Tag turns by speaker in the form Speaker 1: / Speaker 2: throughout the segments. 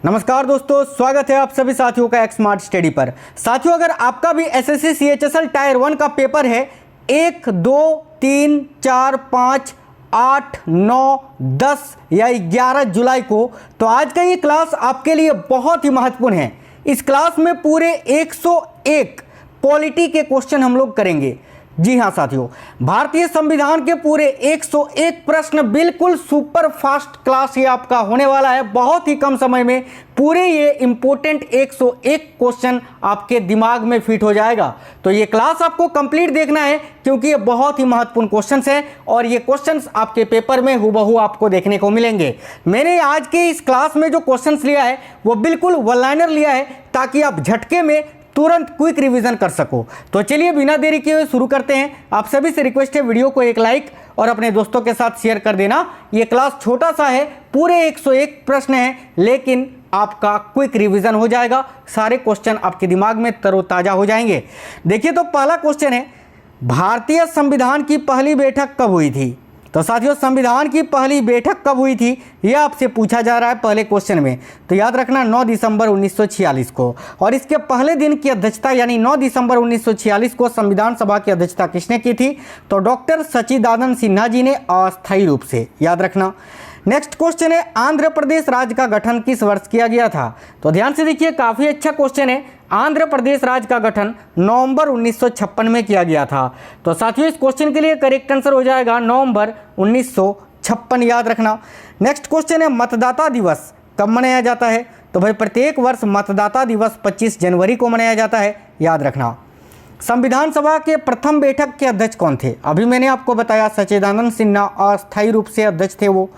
Speaker 1: नमस्कार दोस्तों, स्वागत है आप सभी साथियों का एक स्मार्ट स्टडी पर। साथियों, अगर आपका भी एसएससी सीएचएसएल टायर 1 का पेपर है 1, 2, 3, 4, 5, 8, 9, 10 या 11 जुलाई को, तो आज का ये क्लास आपके लिए बहुत ही महत्वपूर्ण है। इस क्लास में पूरे 101 पॉलिटी के क्वेश्चन हम लोग करेंगे। जी हाँ साथियों, भारतीय संविधान के पूरे 101 प्रश्न, बिल्कुल सुपर फास्ट क्लास ये आपका होने वाला है। बहुत ही कम समय में पूरे ये इंपॉर्टेंट 101 क्वेश्चन आपके दिमाग में फिट हो जाएगा। तो ये क्लास आपको कंप्लीट देखना है क्योंकि ये बहुत ही महत्वपूर्ण क्वेश्चंस हैं और ये क्वेश्चंस आपके पेपर में हूबहू आपको देखने को मिलेंगे। मैंने आज के इस क्लास में जो क्वेश्चंस लिया है वो बिल्कुल वन लाइनर लिया है ताकि आप झटके में तुरंत क्विक रिवीजन कर सको। तो चलिए बिना देरी किए हुए शुरू करते हैं। आप सभी से रिक्वेस्ट है, वीडियो को एक लाइक और अपने दोस्तों के साथ शेयर कर देना। ये क्लास छोटा सा है, पूरे 101 प्रश्न हैं, लेकिन आपका क्विक रिवीजन हो जाएगा। सारे क्वेश्चन आपके दिमाग में तरोताजा हो जाएंगे। देखिए, तो पहला क्वेश्चन है, भारतीय संविधान की पहली बैठक कब हुई थी? तो साथियों, संविधान की पहली बैठक कब हुई थी यह आपसे पूछा जा रहा है पहले क्वेश्चन में। तो याद रखना 9 दिसंबर 1946 को। और इसके पहले दिन की अध्यक्षता यानी 9 दिसंबर 1946 को संविधान सभा की अध्यक्षता किसने की थी? तो डॉक्टर सच्चिदानंद सिन्हा जी ने अस्थायी रूप से। याद रखना। नेक्स्ट क्वेश्चन है, आंध्र प्रदेश राज्य का गठन किस वर्ष किया गया था? तो ध्यान से देखिए, काफ़ी अच्छा क्वेश्चन है। आंध्र प्रदेश राज्य का गठन नवंबर 1956 में किया गया था। तो साथियों, इस क्वेश्चन के लिए करेक्ट आंसर हो जाएगा नवंबर 1956। याद रखना। नेक्स्ट क्वेश्चन है, मतदाता दिवस कब मनाया जाता है? तो भाई प्रत्येक वर्ष मतदाता दिवस 25 जनवरी को मनाया जाता है। याद रखना। संविधान सभा के प्रथम बैठक के अध्यक्ष कौन थे? अभी मैंने आपको बताया सच्चिदानंद सिन्हा अस्थायी रूप से अध्यक्ष थे वो।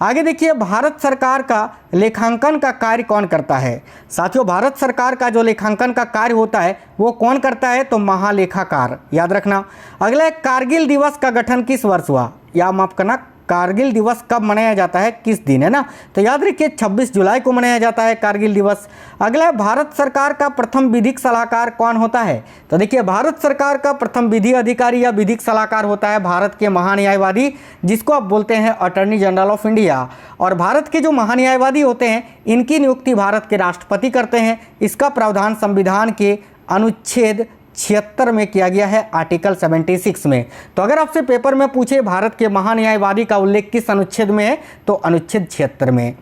Speaker 1: आगे देखिए, भारत सरकार का लेखांकन का कार्य कौन करता है? साथियों, भारत सरकार का जो लेखांकन का कार्य होता है वो कौन करता है? तो महालेखाकार। याद रखना। अगला है, कारगिल दिवस का गठन किस वर्ष हुआ? या माफ करना, कारगिल दिवस कब मनाया जाता है, किस दिन, है ना? तो याद रखिए 26 जुलाई को मनाया जाता है कारगिल दिवस। अगला है, भारत सरकार का प्रथम विधिक सलाहकार कौन होता है? तो देखिए, भारत सरकार का प्रथम विधि अधिकारी या विधिक सलाहकार होता है भारत के महान्यायवादी, जिसको आप बोलते हैं अटॉर्नी जनरल ऑफ इंडिया। और भारत के जो महान्यायवादी होते हैं इनकी नियुक्ति भारत के राष्ट्रपति करते हैं। इसका प्रावधान संविधान के अनुच्छेद 76 में किया गया है, आर्टिकल 76 में। तो अगर आपसे पेपर में पूछे भारत के महान्यायवादी का उल्लेख किस अनुच्छेद में है, तो अनुच्छेद 76 में।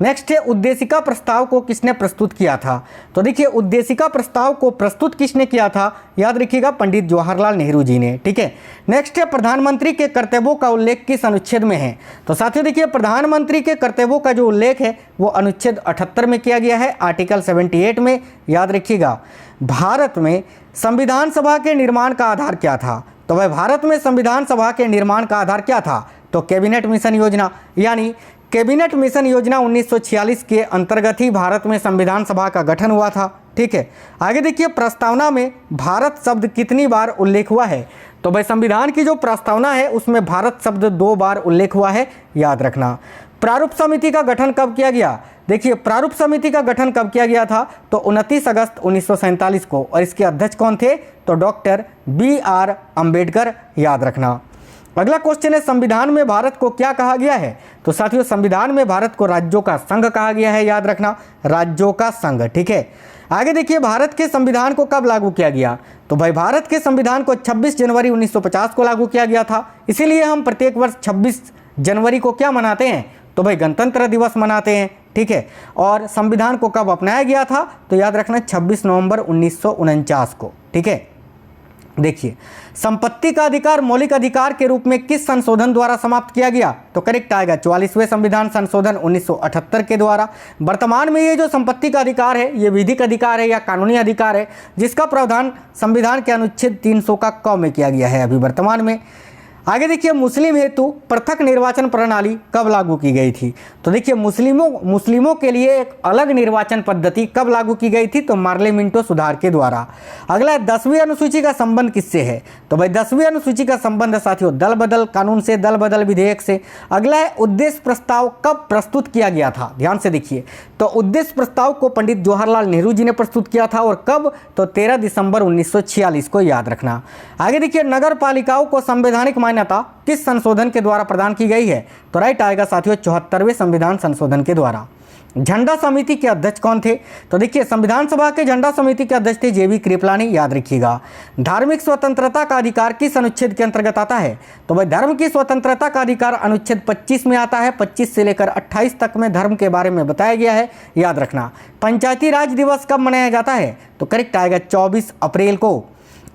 Speaker 1: नेक्स्ट है, उद्देशिका प्रस्ताव को किसने प्रस्तुत किया था? तो देखिए, उद्देशिका प्रस्ताव को प्रस्तुत किसने किया था? याद रखिएगा, पंडित जवाहरलाल नेहरू जी ने। ठीक है। नेक्स्ट है, प्रधानमंत्री के कर्तव्यों का उल्लेख किस अनुच्छेद में है? तो साथियों देखिए, प्रधानमंत्री के कर्तव्यों का जो उल्लेख है वो अनुच्छेद 78 में किया गया है, आर्टिकल 78 में। याद रखिएगा। भारत में संविधान सभा के निर्माण का आधार क्या था? तो भाई भारत में संविधान सभा के निर्माण का आधार क्या था? तो कैबिनेट मिशन योजना, यानी कैबिनेट मिशन योजना 1946 के अंतर्गत ही भारत में संविधान सभा का गठन हुआ था। ठीक है। आगे देखिए, प्रस्तावना में भारत शब्द कितनी बार उल्लेख हुआ है? तो भाई संविधान की जो प्रस्तावना है उसमें भारत शब्द 2 बार उल्लेख हुआ है। याद रखना। प्रारूप समिति का गठन कब किया गया? देखिए, प्रारूप समिति का गठन कब किया गया था? तो 29 अगस्त 1947 को। और इसके अध्यक्ष कौन थे? तो डॉक्टर BR अम्बेडकर। याद रखना। अगला क्वेश्चन है, संविधान में भारत को क्या कहा गया है? तो साथियों, संविधान में भारत को राज्यों का संघ कहा गया है। याद रखना, राज्यों का संघ। ठीक है। आगे देखिए, भारत के संविधान को कब लागू किया गया? तो भाई भारत के संविधान को 26 जनवरी 1950 को लागू किया गया था। इसीलिए हम प्रत्येक वर्ष 26 जनवरी को क्या मनाते हैं? तो भाई गणतंत्र दिवस मनाते हैं। ठीक है। और संविधान को कब अपनाया गया था? तो याद रखना 26 नवंबर 1949 को। ठीक है। देखिए, संपत्ति का अधिकार मौलिक अधिकार के रूप में किस संशोधन द्वारा समाप्त किया गया? तो करेक्ट आएगा 44वें संविधान संशोधन 1978 के द्वारा। वर्तमान में ये जो संपत्ति का अधिकार है ये विधिक अधिकार है या कानूनी अधिकार है, जिसका प्रावधान संविधान के अनुच्छेद 300 का क में किया गया है अभी वर्तमान में। आगे देखिए, मुस्लिम हेतु पृथक निर्वाचन प्रणाली कब लागू की गई थी? तो देखिए, मुस्लिमों के लिए एक अलग निर्वाचन पद्धति कब लागू की गई थी? तो मार्ले मिंटो सुधार के द्वारा। अगला है, 10वीं अनुसूची का संबंध किससे है? तो भाई 10वीं अनुसूची का संबंध साथियों दल बदल कानून से, दल बदल विधेयक से। अगला है, उद्देश्य प्रस्ताव कब प्रस्तुत किया गया था? ध्यान से देखिए, तो उद्देश्य प्रस्ताव को पंडित जवाहरलाल नेहरू जी ने प्रस्तुत किया था। और कब? तो 13 दिसंबर 1946 को। याद रखना। आगे देखिए, नगर पालिकाओं को संवैधानिक मान्यता किस संशोधन के द्वारा प्रदान की गई है? तो राइट आएगा साथियों 74वें संविधान संशोधन के द्वारा। झंडा समिति के अध्यक्ष कौन थे? तो देखिए संविधान सभा के झंडा समिति के अध्यक्ष थे जेबी कृपलानी, याद रखिएगा। धार्मिक स्वतंत्रता का अधिकार किस अनुच्छेद के अंतर्गत आता है? तो भाई धर्म की स्वतंत्रता का अधिकार अनुच्छेद 25 में आता है। 25 से लेकर 28 तक में धर्म के बारे में बताया गया है, याद रखना। पंचायती राज दिवस कब मनाया जाता है? तो करेक्ट आएगा 24 अप्रैल को।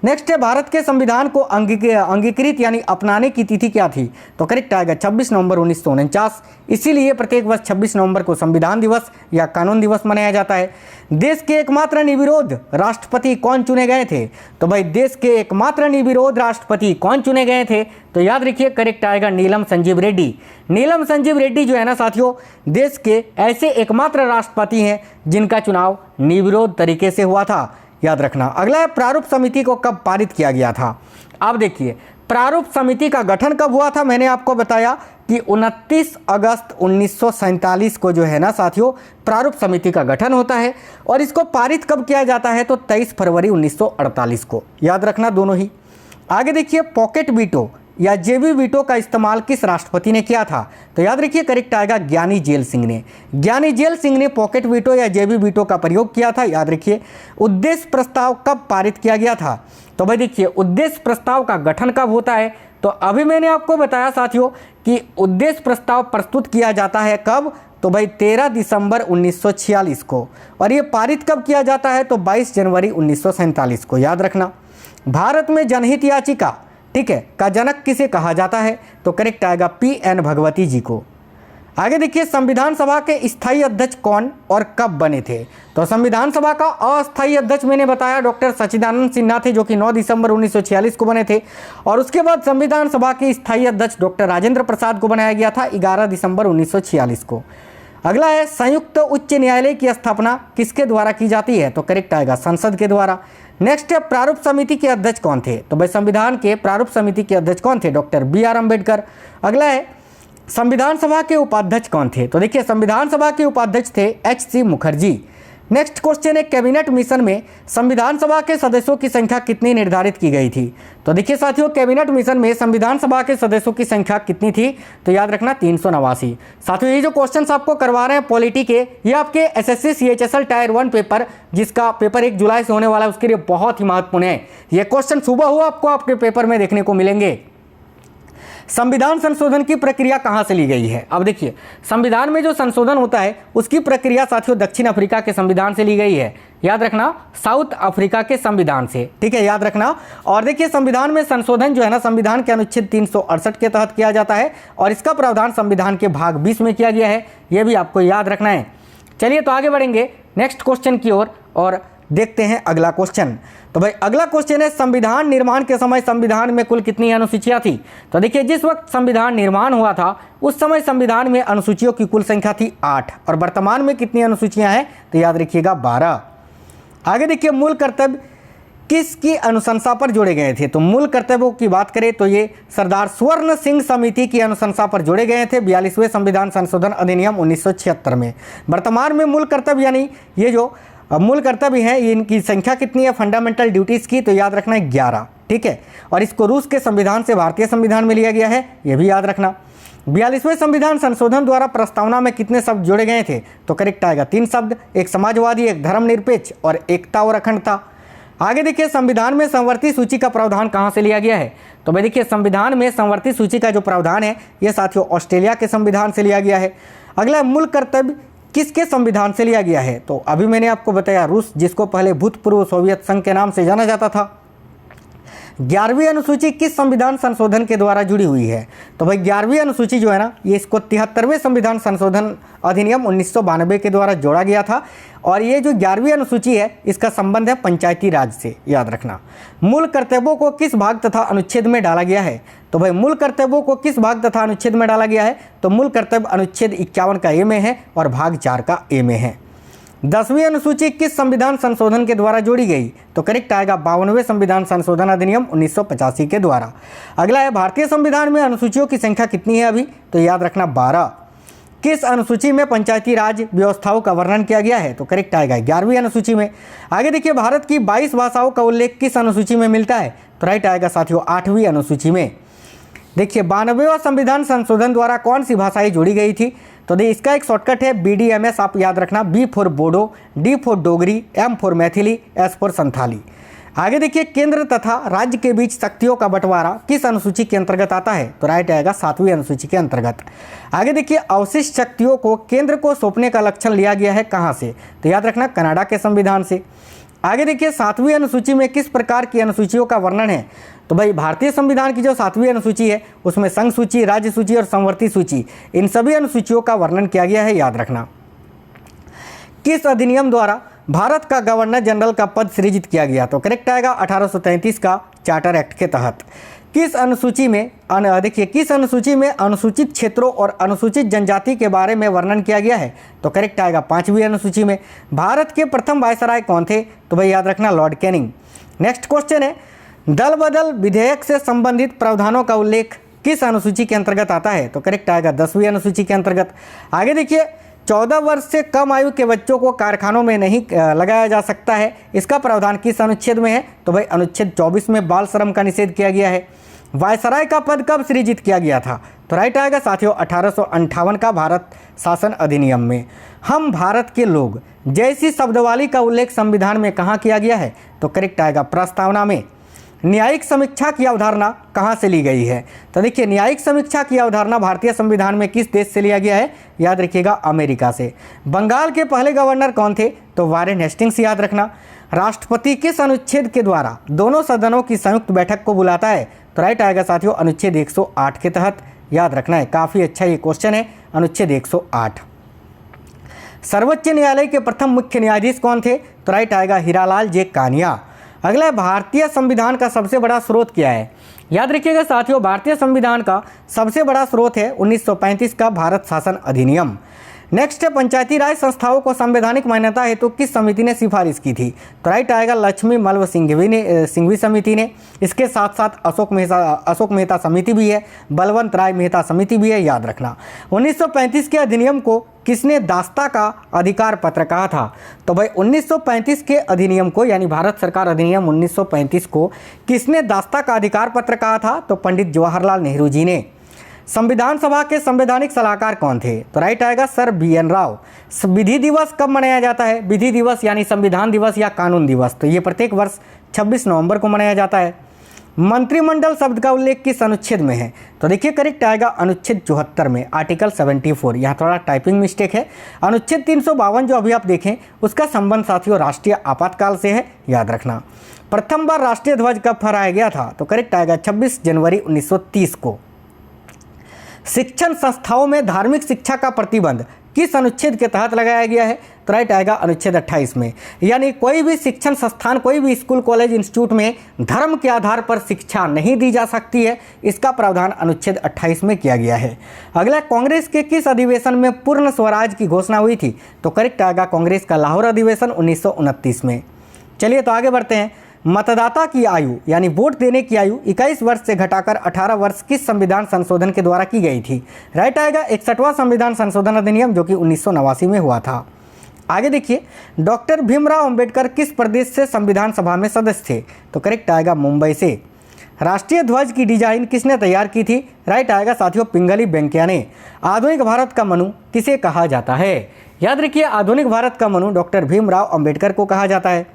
Speaker 1: नेक्स्ट है भारत के संविधान को अंगीकृत यानी अपनाने की तिथि क्या थी? तो करेक्ट आएगा 26 नवंबर 1949। इसीलिए प्रत्येक वर्ष 26 नवंबर को संविधान दिवस या कानून दिवस मनाया जाता है। देश के एकमात्र निर्विरोध राष्ट्रपति कौन चुने गए थे? तो भाई देश के एकमात्र निर्विरोध राष्ट्रपति कौन चुने गए थे? तो याद रखिए करेक्ट आएगा नीलम संजीव रेड्डी। नीलम संजीव रेड्डी जो है ना साथियों, देश के ऐसे एकमात्र राष्ट्रपति हैं जिनका चुनाव निर्विरोध तरीके से हुआ था, याद रखना। अगला है प्रारूप समिति को कब पारित किया गया था? आप देखिए प्रारूप समिति का गठन कब हुआ था? मैंने आपको बताया कि 29 अगस्त 1947 को जो है ना साथियों प्रारूप समिति का गठन होता है। और इसको पारित कब किया जाता है? तो 23 फरवरी 1948 को, याद रखना दोनों ही। आगे देखिए पॉकेट वीटो या जेबी वीटो का इस्तेमाल किस राष्ट्रपति ने किया था? तो याद रखिए करेक्ट आएगा ज्ञानी जेल सिंह ने। ज्ञानी जेल सिंह ने पॉकेट वीटो या जेबी वीटो का प्रयोग किया था, याद रखिए। उद्देश्य प्रस्ताव कब पारित किया गया था? तो भाई देखिए उद्देश्य प्रस्ताव का गठन कब होता है? तो अभी मैंने आपको बताया साथियों कि उद्देश्य प्रस्ताव प्रस्तुत किया जाता है कब? तो भाई 13 दिसंबर 1946 को। और ये पारित कब किया जाता है? तो 22 जनवरी 1947 को, याद रखना। भारत में जनहित याचिका, ठीक है, का जनक किसे कहा जाता है? तो करेक्ट आएगा PN भगवती जी को। आगे देखिए संविधान सभा के स्थायी अध्यक्ष कौन और कब बने थे? तो संविधान सभा का अस्थायी अध्यक्ष मैंने बताया डॉक्टर सच्चिदानंद सिन्हा थे, जो कि 9 दिसंबर 1946 को बने थे। और उसके बाद संविधान सभा के स्थायी अध्यक्ष डॉक्टर राजेंद्र प्रसाद को बनाया गया था 11 दिसंबर 1946 को। अगला है संयुक्त उच्च न्यायालय की स्थापना किसके द्वारा की जाती है? तो करेक्ट आएगा संसद के द्वारा। नेक्स्ट है प्रारूप समिति के अध्यक्ष कौन थे? तो भाई संविधान के प्रारूप समिति के अध्यक्ष कौन थे? Doctor BR Ambedkar. अगला है संविधान सभा के उपाध्यक्ष कौन थे? तो देखिए संविधान सभा के उपाध्यक्ष थे HC मुखर्जी। नेक्स्ट क्वेश्चन है कैबिनेट मिशन में संविधान सभा के सदस्यों की संख्या कितनी निर्धारित की गई थी? तो देखिए साथियों कैबिनेट मिशन में संविधान सभा के सदस्यों की संख्या कितनी थी? तो याद रखना 389। साथियों ये जो क्वेश्चंस आपको करवा रहे हैं पॉलिटी के, ये आपके SSC CHSL टायर 1 पेपर, जिसका पेपर 1 जुलाई से होने वाला है, उसके लिए बहुत ही महत्वपूर्ण है। ये क्वेश्चन सुबह हुआ आपको आपके पेपर में देखने को मिलेंगे। संविधान संशोधन की प्रक्रिया कहाँ से ली गई है? अब देखिए संविधान में जो संशोधन होता है उसकी प्रक्रिया साथियों दक्षिण अफ्रीका के संविधान से ली गई है, याद रखना, साउथ अफ्रीका के संविधान से, ठीक है, याद रखना। और देखिए संविधान में संशोधन जो है ना संविधान के अनुच्छेद 368 के तहत किया जाता है और इसका प्रावधान संविधान के भाग 20 में किया गया है, यह भी आपको याद रखना है। चलिए तो आगे बढ़ेंगे नेक्स्ट क्वेश्चन की ओर और देखते हैं अगला क्वेश्चन। तो भाई अगला क्वेश्चन है संविधान निर्माण के समय संविधान में कुल कितनी अनुसूचियां थी? तो देखिए जिस वक्त संविधान निर्माण हुआ था उस समय संविधान में अनुसूचियों की कुल संख्या थी 8 और वर्तमान में कितनी अनुसूचियां हैं? तो याद रखिएगा 12। आगे देखिए मूल कर्तव्य किसकी अनुशंसा पर जोड़े गए थे? तो मूल कर्तव्यों की बात करें तो ये सरदार स्वर्ण सिंह समिति की अनुशंसा पर जोड़े गए थे 42वें संविधान संशोधन अधिनियम 1976 में। वर्तमान में मूल कर्तव्य यानी ये जो मूल कर्तव्य हैं इनकी संख्या कितनी है फंडामेंटल ड्यूटीज़ की? तो याद रखना है 11, ठीक है। और इसको रूस के संविधान से भारतीय संविधान में लिया गया है, ये भी याद रखना। 42वें संविधान संशोधन द्वारा प्रस्तावना में कितने शब्द जोड़े गए थे? तो करेक्ट आएगा 3 शब्द, एक समाजवादी, एक धर्मनिरपेक्ष और एकता और अखंडता। आगे देखिए संविधान में संवर्ती सूची का प्रावधान कहाँ से लिया गया है? तो भाई देखिए संविधान में संवर्ती सूची का जो प्रावधान है ये साथियों ऑस्ट्रेलिया के संविधान से लिया गया है। अगला मूल कर्तव्य किसके संविधान से लिया गया है? तो अभी मैंने आपको बताया रूस, जिसको पहले भूतपूर्व सोवियत संघ के नाम से जाना जाता था। 11वीं अनुसूची किस संविधान संशोधन के द्वारा जुड़ी हुई है? तो भाई 11वीं अनुसूची जो है ना ये इसको 73वें संविधान संशोधन अधिनियम 1992 के द्वारा जोड़ा गया था। और ये जो 11वीं अनुसूची है इसका संबंध है पंचायती राज से, याद रखना। मूल कर्तव्यों को किस भाग तथा अनुच्छेद में डाला गया है? तो भाई मूल कर्तव्यों को किस भाग तथा अनुच्छेद में डाला गया है? तो मूल कर्तव्य अनुच्छेद 51 का ए में है और भाग 4 का ए में है। 10वीं अनुसूची किस संविधान संशोधन के द्वारा जोड़ी गई? तो करेक्ट आएगा 52वें संविधान संशोधन अधिनियम 1985 के द्वारा। अगला है भारतीय संविधान में अनुसूचियों की संख्या कितनी है अभी? तो याद रखना 12। किस अनुसूची में पंचायती राज व्यवस्थाओं का वर्णन किया गया है? तो करेक्ट आएगा 11वीं अनुसूची में। आगे देखिए भारत की 22 भाषाओं का उल्लेख किस अनुसूची में मिलता है? तो राइट आएगा साथियों 8वीं अनुसूची में। देखिए 92वां संविधान संशोधन द्वारा कौन सी भाषाएं जोड़ी गई थी? तो इसका एक शॉर्टकट है BDMS, आप याद रखना। B for Bodo, D for Dogri, M for Maithili, S for Santhali. आगे देखिए केंद्र तथा राज्य के बीच शक्तियों का बंटवारा किस अनुसूची के अंतर्गत आता है? तो राइट आएगा 7वीं अनुसूची के अंतर्गत। आगे देखिए अवशिष्ट शक्तियों को केंद्र को सौंपने का लक्षण लिया गया है कहाँ से? तो याद रखना कनाडा के संविधान से। आगे देखिए 7वीं अनुसूची में किस प्रकार की अनुसूचियों का वर्णन है? तो भाई भारतीय संविधान की जो 7वीं अनुसूची है उसमें संघ सूची, राज्य सूची और संवर्ती सूची, इन सभी अनुसूचियों का वर्णन किया गया है, याद रखना। किस अधिनियम द्वारा भारत का गवर्नर जनरल का पद सृजित किया गया? तो करेक्ट आएगा 1833 का चार्टर एक्ट के तहत। किस अनुसूची में देखिए किस अनुसूची में अनुसूचित क्षेत्रों और अनुसूचित जनजाति के बारे में वर्णन किया गया है? तो करेक्ट आएगा 5वीं अनुसूची में। भारत के प्रथम वायसराय कौन थे? तो भाई याद रखना लॉर्ड कैनिंग। नेक्स्ट क्वेश्चन है दल बदल विधेयक से संबंधित प्रावधानों का उल्लेख किस अनुसूची के अंतर्गत आता है? तो करेक्ट आएगा 10वीं अनुसूची के अंतर्गत। आगे देखिए 14 वर्ष से कम आयु के बच्चों को कारखानों में नहीं लगाया जा सकता है, इसका प्रावधान किस अनुच्छेद में है? तो भाई अनुच्छेद 24 में बाल श्रम का निषेध किया गया है। वायसराय का पद कब सृजित किया गया था? तो राइट आएगा साथियों 1858 का भारत शासन अधिनियम में। हम भारत के लोग जैसी शब्दावली का उल्लेख संविधान में कहाँ किया गया है? तो करेक्ट आएगा प्रस्तावना में। न्यायिक समीक्षा की अवधारणा कहाँ से ली गई है? तो देखिए न्यायिक समीक्षा की अवधारणा भारतीय संविधान में किस देश से लिया गया है? याद रखिएगा अमेरिका से। बंगाल के पहले गवर्नर कौन थे? तो वारेन हेस्टिंग्स, याद रखना। राष्ट्रपति किस अनुच्छेद के द्वारा दोनों सदनों की संयुक्त बैठक को बुलाता है? तो राइट आएगा साथियों अनुच्छेद 108 के तहत, याद रखना है। काफ़ी अच्छा ये क्वेश्चन है, अनुच्छेद 108। सर्वोच्च न्यायालय के प्रथम मुख्य न्यायाधीश कौन थे? तो राइट आएगा हीरालाल जे कानिया। अगला भारतीय संविधान का सबसे बड़ा स्रोत क्या है? याद रखिएगा साथियों भारतीय संविधान का सबसे बड़ा स्रोत है 1935 का भारत शासन अधिनियम। नेक्स्ट है पंचायती राज संस्थाओं को संवैधानिक मान्यता हेतु किस समिति ने सिफारिश की थी? तो राइट आएगा लक्ष्मी मल्ल सिंघवी समिति ने। इसके साथ साथ अशोक मेहता समिति भी है, बलवंत राय मेहता समिति भी है, याद रखना। 1935 के अधिनियम को किसने दास्ता का अधिकार पत्र कहा था? तो भाई 1935 के अधिनियम को यानी भारत सरकार अधिनियम 1935 को किसने दास्ता का अधिकार पत्र कहा था? तो पंडित जवाहरलाल नेहरू जी ने। संविधान सभा के संवैधानिक सलाहकार कौन थे? तो राइट आएगा सर BN राव। विधि दिवस कब मनाया जाता है? विधि दिवस यानी संविधान दिवस या कानून दिवस, तो ये प्रत्येक वर्ष 26 नवंबर को मनाया जाता है। मंत्रिमंडल शब्द का उल्लेख किस अनुच्छेद में है? तो देखिए करेक्ट आएगा अनुच्छेद 74 में, आर्टिकल 74। यहाँ थोड़ा टाइपिंग मिस्टेक है। अनुच्छेद 352 जो अभी आप देखें उसका संबंध साथियों राष्ट्रीय आपातकाल से है, याद रखना। प्रथम बार राष्ट्रीय ध्वज कब फहराया गया था? तो करेक्ट आएगा 26 जनवरी 1930 को। शिक्षण संस्थाओं में धार्मिक शिक्षा का प्रतिबंध किस अनुच्छेद के तहत लगाया गया है? तो राइट आएगा अनुच्छेद 28 में। यानी कोई भी शिक्षण संस्थान, कोई भी स्कूल, कॉलेज, इंस्टीट्यूट में धर्म के आधार पर शिक्षा नहीं दी जा सकती है, इसका प्रावधान अनुच्छेद 28 में किया गया है। अगला कांग्रेस के किस अधिवेशन में पूर्ण स्वराज की घोषणा हुई थी? तो करेक्ट आएगा कांग्रेस का लाहौर अधिवेशन 1929 में। चलिए तो आगे बढ़ते हैं। मतदाता की आयु यानी वोट देने की आयु 21 वर्ष से घटाकर 18 वर्ष किस संविधान संशोधन के द्वारा की गई थी? राइट आएगा 61वां संविधान संशोधन अधिनियम जो कि 1989 में हुआ था। आगे देखिए डॉक्टर भीमराव अंबेडकर किस प्रदेश से संविधान सभा में सदस्य थे? तो करेक्ट आएगा मुंबई से। राष्ट्रीय ध्वज की डिजाइन किसने तैयार की थी? राइट आएगा साथियों पिंगली वेंकैया ने। आधुनिक भारत का मनु किसे कहा जाता है? याद रखिए आधुनिक भारत का मनु डॉक्टर भीमराव अंबेडकर को कहा जाता है।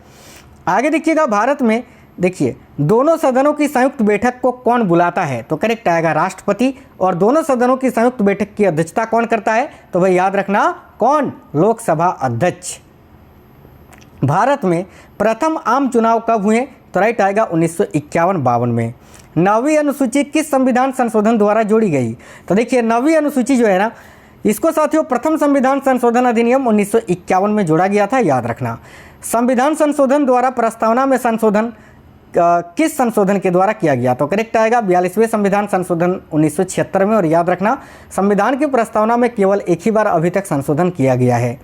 Speaker 1: आगे देखिएगा भारत में देखिए दोनों सदनों की संयुक्त बैठक को कौन बुलाता है? तो करेक्ट आएगा राष्ट्रपति। और दोनों सदनों की संयुक्त बैठक की अध्यक्षता कौन करता है? तो भाई याद रखना कौन? लोकसभा अध्यक्ष। भारत में प्रथम आम चुनाव कब हुए? तो राइट आएगा 1951-52 में। 9वीं अनुसूची किस संविधान संशोधन द्वारा जोड़ी गई? तो देखिए 9वीं अनुसूची जो है ना, इसको साथियों प्रथम संविधान संशोधन अधिनियम 1951 में जोड़ा गया था, याद रखना। संविधान संशोधन द्वारा प्रस्तावना में संशोधन किस संशोधन के द्वारा किया गया? तो करेक्ट आएगा 42वें संविधान संशोधन 1976 में। और याद रखना संविधान की प्रस्तावना में केवल एक ही बार अभी तक संशोधन किया गया है।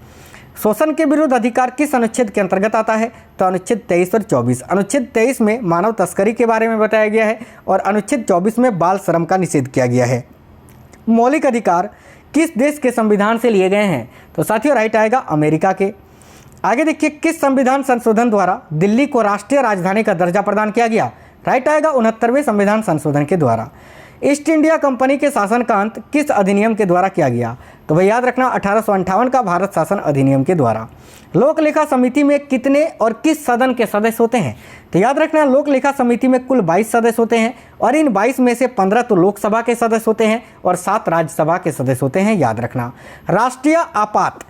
Speaker 1: शोषण के विरुद्ध अधिकार किस अनुच्छेद के अंतर्गत आता है? तो अनुच्छेद 23 और 24। अनुच्छेद 23 में मानव तस्करी के बारे में बताया गया है और अनुच्छेद 24 में बाल श्रम का निषेध किया गया है। मौलिक अधिकार किस देश के संविधान से लिए गए हैं? तो साथियों राइट आएगा अमेरिका के। आगे देखिए किस संविधान संशोधन द्वारा दिल्ली को राष्ट्रीय राजधानी का दर्जा प्रदान किया गया? राइट आएगा 69वें संविधान संशोधन के द्वारा। ईस्ट इंडिया कंपनी के शासन का अंत किस अधिनियम के द्वारा किया गया? तो भाई याद रखना 1858 का भारत शासन अधिनियम के द्वारा। लोक लेखा समिति में कितने और किस सदन के सदस्य होते हैं? तो याद रखना लोक लेखा समिति में कुल 22 सदस्य होते हैं और इन 22 में से 15 तो लोकसभा के सदस्य होते हैं और 7 राज्यसभा के सदस्य होते हैं। याद रखना राष्ट्रीय आपात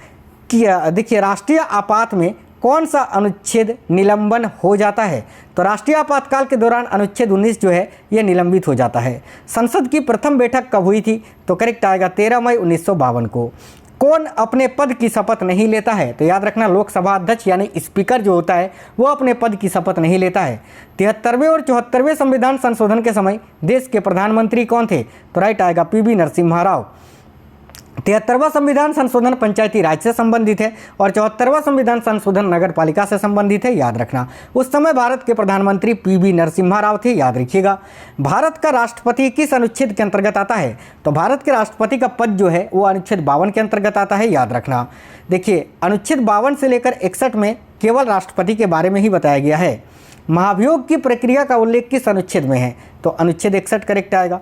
Speaker 1: देखिए राष्ट्रीय आपात में कौन सा अनुच्छेद निलंबन हो जाता है? तो राष्ट्रीय आपातकाल के दौरान अनुच्छेद 19 जो है ये निलंबित हो जाता है। संसद की प्रथम बैठक कब हुई थी? तो करेक्ट आएगा 13 मई 1952 को। कौन अपने पद की शपथ नहीं लेता है? तो याद रखना लोकसभा अध्यक्ष यानी स्पीकर जो होता है वो अपने पद की शपथ नहीं लेता है। 73वें और 74वें संविधान संशोधन के समय देश के प्रधानमंत्री कौन थे? तो राइट आएगा पीवी नरसिम्हा राव। 73वां संविधान संशोधन पंचायती राज से संबंधित है और 74वां संविधान संशोधन नगर पालिका से संबंधित है। याद रखना उस समय भारत के प्रधानमंत्री पीवी नरसिम्हा राव थे। याद रखिएगा भारत का राष्ट्रपति किस अनुच्छेद के अंतर्गत आता है? तो भारत के राष्ट्रपति का पद जो है वो अनुच्छेद 52 के अंतर्गत आता है। याद रखना देखिए अनुच्छेद 52 से लेकर 61 में केवल राष्ट्रपति के बारे में ही बताया गया है। महाभियोग की प्रक्रिया का उल्लेख किस अनुच्छेद में है? तो अनुच्छेद 61 करेक्ट आएगा।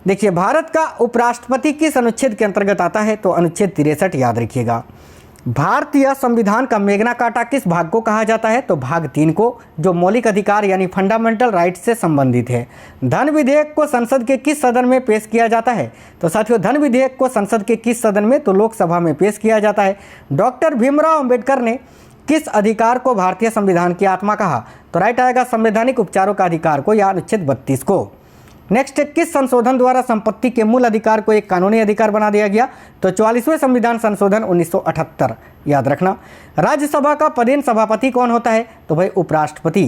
Speaker 1: देखिए भारत का उपराष्ट्रपति किस अनुच्छेद के अंतर्गत आता है? तो अनुच्छेद 63। याद रखिएगा भारतीय संविधान का मेग्ना कार्टा किस भाग को कहा जाता है? तो भाग 3 को, जो मौलिक अधिकार यानी फंडामेंटल राइट्स से संबंधित है। धन विधेयक को संसद के किस सदन में पेश किया जाता है? तो साथियों धन विधेयक को संसद के किस सदन में? तो लोकसभा में पेश किया जाता है। डॉक्टर भीमराव अंबेडकर ने किस अधिकार को भारतीय संविधान की आत्मा कहा? तो राइट आएगा संवैधानिक उपचारों का अधिकार को या अनुच्छेद 32 को। नेक्स्ट किस संशोधन द्वारा संपत्ति के मूल अधिकार को एक कानूनी अधिकार बना दिया गया? तो 44वें संविधान संशोधन 1978। याद रखना राज्यसभा का पदेन सभापति कौन होता है? तो भाई उपराष्ट्रपति।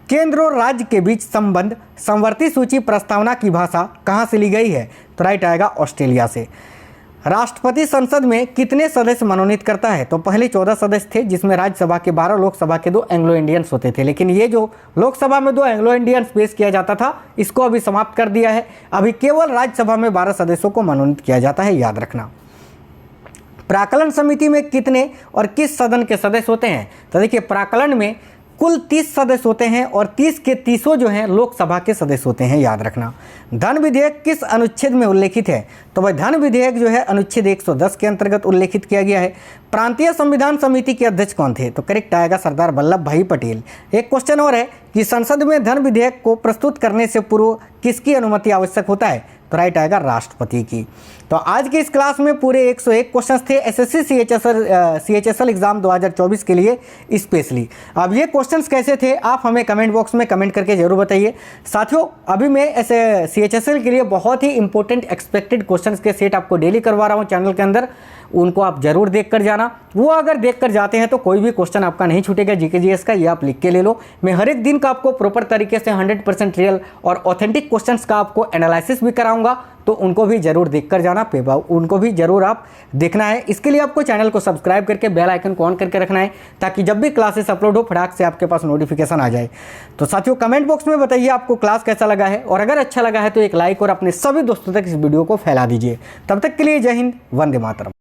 Speaker 1: केंद्र और राज्य के बीच संबंध संवर्ती सूची प्रस्तावना की भाषा कहाँ से ली गई है? तो राइट आएगा ऑस्ट्रेलिया से। राष्ट्रपति संसद में कितने सदस्य मनोनीत करता है? तो पहले 14 सदस्य थे जिसमें राज्यसभा के 12, लोकसभा के 2 एंग्लो इंडियंस होते थे, लेकिन ये जो लोकसभा में 2 एंग्लो इंडियंस पेश किया जाता था इसको अभी समाप्त कर दिया है। अभी केवल राज्यसभा में 12 सदस्यों को मनोनीत किया जाता है। याद रखना प्राक्कलन समिति में कितने और किस सदन के सदस्य होते हैं? तो देखिए प्राक्कलन में कुल 30 सदस्य होते हैं और 30 के 30 जो हैं लोकसभा के सदस्य होते हैं। याद रखना धन विधेयक किस अनुच्छेद में उल्लेखित है? तो वह धन विधेयक जो है अनुच्छेद 110 के अंतर्गत उल्लेखित किया गया है। प्रांतीय संविधान समिति के अध्यक्ष कौन थे? तो करेक्ट आएगा सरदार वल्लभ भाई पटेल। एक क्वेश्चन और है कि संसद में धन विधेयक को प्रस्तुत करने से पूर्व किसकी अनुमति आवश्यक होता है? तो राइट आएगा राष्ट्रपति की। तो आज के इस क्लास में पूरे 101 क्वेश्चंस थे एसएससी सीएचएसएल एग्जाम 2024 के लिए स्पेशली। अब ये क्वेश्चंस कैसे थे आप हमें कमेंट बॉक्स में कमेंट करके जरूर बताइए। साथियों अभी मैं ऐसे सीएचएसएल के लिए बहुत ही इंपॉर्टेंट एक्सपेक्टेड क्वेश्चंस के सेट आपको डेली करवा रहा हूँ चैनल के अंदर, उनको आप जरूर देख कर जाना। वो अगर देख कर जाते हैं तो कोई भी क्वेश्चन आपका नहीं छूटेगा जीके जीएस का, ये आप लिख के ले लो। मैं हर एक दिन का आपको प्रॉपर तरीके से 100% रियल और ऑथेंटिक क्वेश्चंस का आपको एनालिसिस भी कराऊंगा, तो उनको भी जरूर देख कर जाना, उनको भी जरूर आप देखना है। इसके लिए आपको चैनल को सब्सक्राइब करके बेल आइकन को ऑन करके रखना है ताकि जब भी क्लासेस अपलोड हो फटाक से आपके पास नोटिफिकेशन आ जाए। तो साथियों कमेंट बॉक्स में बताइए आपको क्लास कैसा लगा है, और अगर अच्छा लगा है तो एक लाइक और अपने सभी दोस्तों तक इस वीडियो को फैला दीजिए। तब तक के लिए जय हिंद, वंदे मातरम।